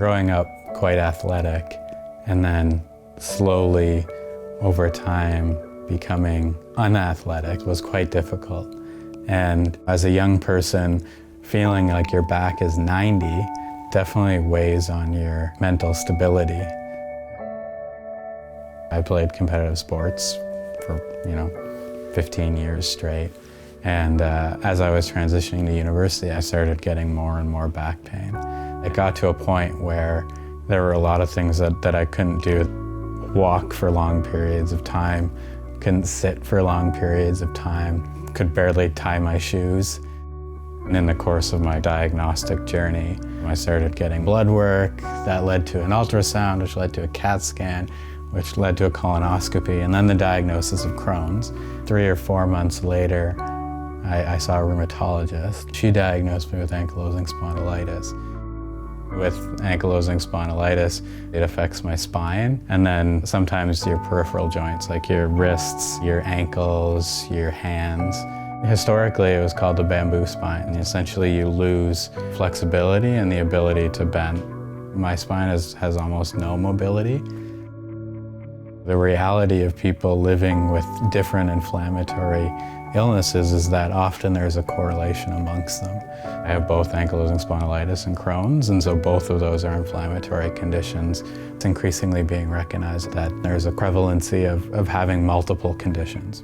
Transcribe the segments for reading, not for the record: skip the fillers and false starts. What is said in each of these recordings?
Growing up quite athletic and then slowly over time becoming unathletic was quite difficult. And as a young person, feeling like your back is 90 definitely weighs on your mental stability. I played competitive sports for 15 years straight. And as I was transitioning to university, I started getting more and more back pain. It got to a point where there were a lot of things that I couldn't do. Walk for long periods of time, couldn't sit for long periods of time, could barely tie my shoes. And in the course of my diagnostic journey, I started getting blood work. That led to an ultrasound, which led to a CAT scan, which led to a colonoscopy, and then the diagnosis of Crohn's. 3 or 4 months later, I saw a rheumatologist. She diagnosed me with ankylosing spondylitis. With ankylosing spondylitis, it affects my spine, and then sometimes your peripheral joints, like your wrists, your ankles, your hands. Historically, it was called the bamboo spine. And essentially, you lose flexibility and the ability to bend. My spine has almost no mobility. The reality of people living with different inflammatory illnesses is that often there's a correlation amongst them. I have both ankylosing spondylitis and Crohn's, and so both of those are inflammatory conditions. It's increasingly being recognized that there's a prevalency of having multiple conditions.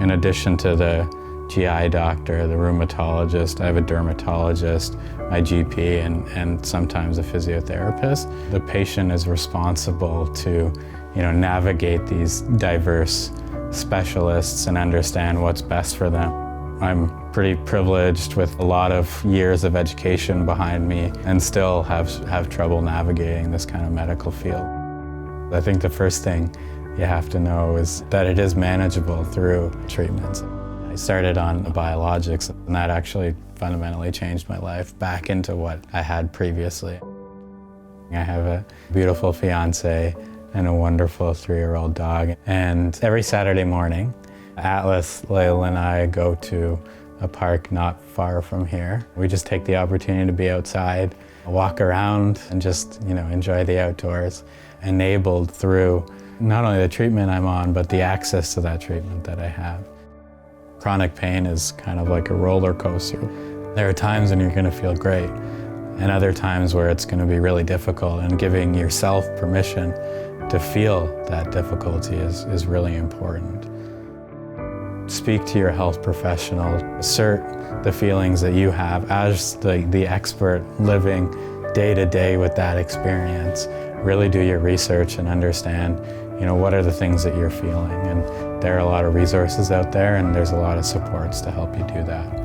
In addition to the GI doctor, the rheumatologist, I have a dermatologist, my GP, and sometimes a physiotherapist. The patient is responsible to navigate these diverse specialists and understand what's best for them. I'm pretty privileged with a lot of years of education behind me and still have trouble navigating this kind of medical field. I think the first thing you have to know is that it is manageable through treatments. I started on biologics, and that actually fundamentally changed my life back into what I had previously. I have a beautiful fiance and a wonderful 3-year-old dog. And every Saturday morning, Atlas, Layla, and I go to a park not far from here. We just take the opportunity to be outside, walk around, and just enjoy the outdoors, enabled through not only the treatment I'm on, but the access to that treatment that I have. Chronic pain is kind of like a roller coaster. There are times when you're going to feel great, and other times where it's going to be really difficult, and giving yourself permission to feel that difficulty is really important. Speak to your health professional. Assert the feelings that you have as the expert living day to day with that experience. Really do your research and understand what are the things that you're feeling. And there are a lot of resources out there, and there's a lot of supports to help you do that.